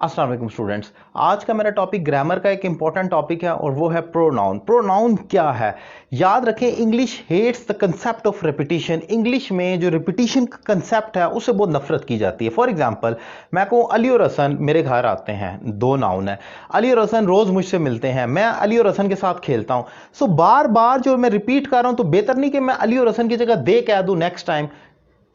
अस्सलाम वालेकुम स्टूडेंट्स। आज का मेरा टॉपिक ग्रामर का एक इंपॉर्टेंट टॉपिक है और वो है प्रोनाउन। प्रोनाउन क्या है? याद रखें, English hates the concept of repetition. English में जो रिपीटिशन का कंसेप्ट है उससे बहुत नफरत की जाती है। फॉर एग्जांपल, मैं कहूँ अली और हसन मेरे घर आते हैं, दो नाउन है। अली और हसन रोज मुझसे मिलते हैं, मैं अली और हसन के साथ खेलता हूँ। सो बार बार जो मैं रिपीट कर रहा हूँ, तो बेहतर नहीं कि मैं अली और हसन की जगह दे कह दूं नेक्स्ट टाइम,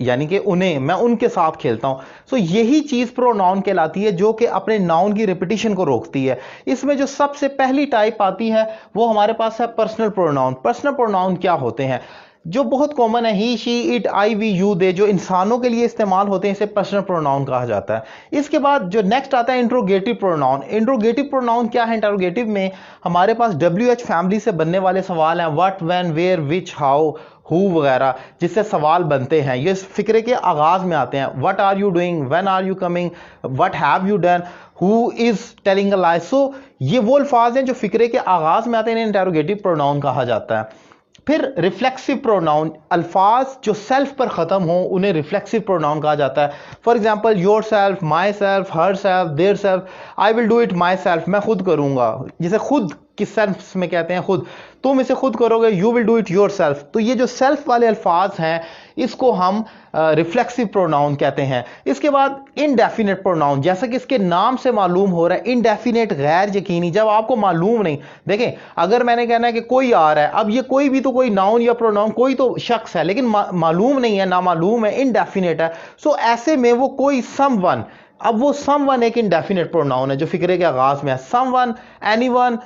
यानी कि उन्हें मैं उनके साथ खेलता हूं। सो यही चीज प्रोनाउन कहलाती है, जो कि अपने नाउन की रिपीटिशन को रोकती है। इसमें जो सबसे पहली टाइप आती है वो हमारे पास है पर्सनल प्रोनाउन। पर्सनल प्रोनाउन क्या होते हैं? जो बहुत कॉमन है, he she it I we you they, जो इंसानों के लिए इस्तेमाल होते हैं, इसे पर्सनल प्रोनाउन कहा जाता है। इसके बाद जो नेक्स्ट आता है इंट्रोगेटिव प्रोनाउन। इंट्रोगेटिव प्रोनाउन क्या है? इंट्रोगेटिव में हमारे पास WH फैमिली से बनने वाले सवाल हैं, what, when, where, which, how, who वगैरह, जिससे सवाल बनते हैं। ये फिक्रे के आगाज में आते हैं। What are you doing, when are you coming, what have you done, who is telling a lie. So ये वो अल्फाज हैं जो फिक्रे के आगाज में आते हैं, इन्हें इंट्रोगेटिव प्रोनाउन कहा जाता है। फिर रिफ्लेक्सिव प्रोनाउन, अल्फाज जो सेल्फ पर खत्म हो उन्हें रिफ्लेक्सिव प्रोनाउन कहा जाता है। For example, your self, my self, her self, their self, I will do it my self, मैं खुद करूंगा। जिसे खुद की सेल्फ में कहते हैं खुद, तुम इसे खुद करोगे, you will do it your self. तो ये जो सेल्फ वाले अल्फाज हैं इसको हम रिफ्लेक्सिव प्रोनाउन कहते हैं। इसके बाद इनडेफिनेट प्रोनाउन, जैसा कि इसके नाम से मालूम हो रहा है, इनडेफिनेट, गैर यकीनी, जब आपको मालूम नहीं। देखें, अगर मैंने कहना है कि कोई आ रहा है, अब ये कोई भी तो कोई नाउन या प्रोनाउन, कोई तो शख्स है, लेकिन मालूम नहीं है, ना मालूम है, इनडेफिनेट है। सो ऐसे में वो कोई समवन, अब वो समवन एक इनडेफिनेट प्रोनाउन है जो फिक्रे के आगाज में है। Someone, anyone,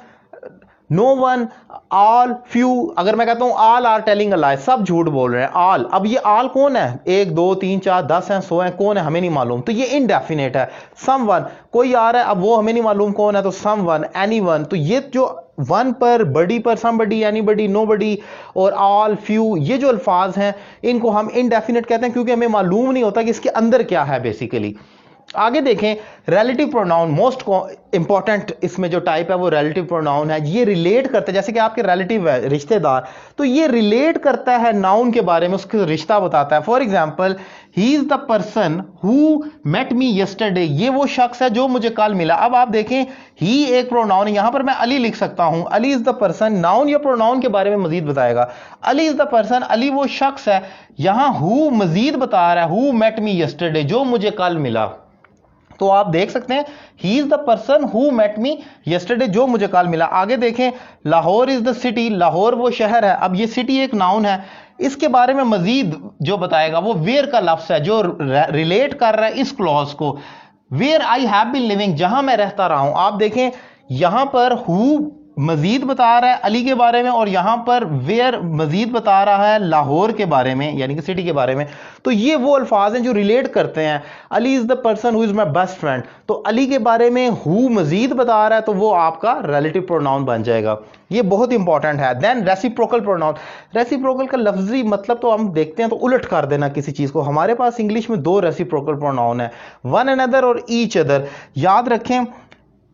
no one, all, few. अगर मैं कहता हूं all are telling a lie, सब झूठ बोल रहे हैं, ऑल, अब ये ऑल कौन है? 1 2 3 4 10 हैं, 100 हैं, कौन है हमें नहीं मालूम, तो ये इनडेफिनेट है। समवन, कोई आ रहा है, अब वो हमें नहीं मालूम कौन है, तो समवन, एनीवन। तो ये जो वन पर, बडी पर, समबडी, एनीबडी, नोबडी और ऑल, फ्यू, ये जो अल्फाज हैं इनको हम इनडेफिनेट कहते हैं, क्योंकि हमें मालूम नहीं होता कि इसके अंदर क्या है बेसिकली। आगे देखें, रिलेटिव प्रोनाउन, मोस्ट इंपॉर्टेंट इसमें जो टाइप है वो रिलेटिव प्रोनाउन है। ये रिलेट करता है, जैसे कि आपके रिलेटिव है, रिश्तेदार, तो ये रिलेट करता है नाउन के बारे में, उसका रिश्ता बताता है। For example, he is the person who met me yesterday, ये वो शख्स है जो मुझे कल मिला। अब आप देखें, ही एक प्रोनाउन है, यहां पर मैं अली लिख सकता हूं, Ali is the person. Noun या प्रोनाउन के बारे में मजीद बताएगा, Ali is the person, Ali वो शख्स है। यहां हु मजीद बता रहा है, हु मेट मी यस्टरडे, जो मुझे कल मिला। तो आप देख सकते हैं, he is the person who met me yesterday, जो मुझे कल मिला। आगे देखें, Lahore is the city, Lahore वो शहर है। अब ये सिटी एक नाउन है, इसके बारे में मजीद जो बताएगा वो वेयर का लफ्ज है, जो रिलेट कर रहा है इस क्लॉज को। Where I have been living, जहां मैं रहता रहा हूं। आप देखें, यहां पर हु मजीद बता रहा है अली के बारे में, और यहां पर वेयर मजीद बता रहा है लाहौर के बारे में, यानी कि सिटी के बारे में। तो ये वो अल्फाज हैं जो रिलेट करते हैं। Ali is the person who is my best friend, तो अली के बारे में हु मजीद बता रहा है, तो वो आपका रिलेटिव प्रोनाउन बन जाएगा। ये बहुत इंपॉर्टेंट है। Then reciprocal pronoun. रेसिप्रोकल का लफ्जी मतलब तो हम देखते हैं तो उलट कर देना किसी चीज को। हमारे पास इंग्लिश में 2 रेसिप्रोकल प्रोनाउन है, वन अनदर और ईच अदर। याद रखें,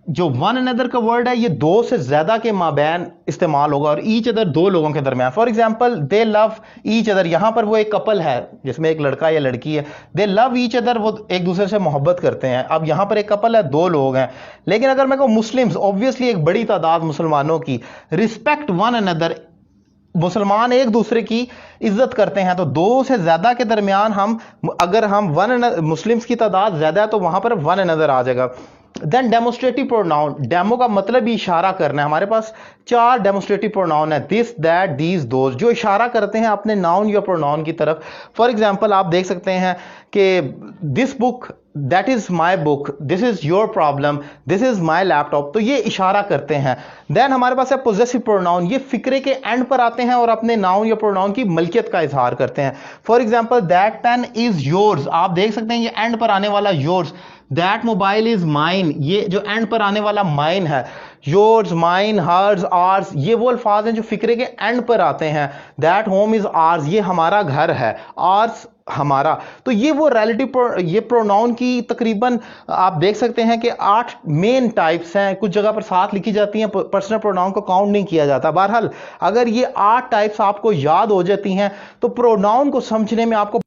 जो वन अनदर का वर्ड है ये 2 से ज्यादा के माबैन इस्तेमाल होगा, और ईच अदर 2 लोगों के दरमियान। For example, they love each other, यहां पर वो एक कपल है जिसमें एक लड़का या लड़की है, दे लव ईच अदर, वो एक दूसरे से मोहब्बत करते हैं। अब यहां पर एक कपल है, 2 लोग हैं। लेकिन अगर मैं कहूं मुस्लिम्स, ऑब्वियसली एक बड़ी तादाद मुसलमानों की, रिस्पेक्ट वन अनदर, मुसलमान एक दूसरे की इज्जत करते हैं। तो 2 से ज्यादा के दरमियान हम, अगर हम मुस्लिम्स की तादाद ज्यादा है तो वहां पर वन अनदर आ जाएगा। देन डेमोस्ट्रेटिव प्रोनाउन, डेमो का मतलब ही इशारा करना है। हमारे पास 4 डेमोस्ट्रेटिव प्रोनाउन है, दिस, दैट, दीज, दोज, जो इशारा करते हैं अपने नाउन या प्रोनाउन की तरफ। फॉर एग्जांपल, आप देख सकते हैं कि this book, that is my book, this is your problem, this is my laptop, तो ये इशारा करते हैं। देन हमारे पास है पोजेसिव प्रोनाउन, ये फिक्रे के एंड पर आते हैं और अपने नाउन या प्रोनाउन की मलकियत का इजहार करते हैं। For example, that pain is yours, आप देख सकते हैं ये एंड पर आने वाला yours. That mobile is mine, ये जो एंड पर आने वाला माइन है। योर्स, माइन, हर्स, आर्स, ये वो अल्फाज हैं जो फिक्रे के एंड पर आते हैं। दैट होम इज आर्स, ये हमारा घर है, आर्स हमारा। तो ये वो रिलेटिव, ये प्रोनाउन की तकरीबन आप देख सकते हैं कि 8 मेन टाइप्स हैं। कुछ जगह पर 7 लिखी जाती हैं, पर्सनल प्रोनाउन को काउंट नहीं किया जाता। बहरहाल, अगर ये 8 टाइप्स आपको याद हो जाती हैं तो प्रोनाउन को समझने में आपको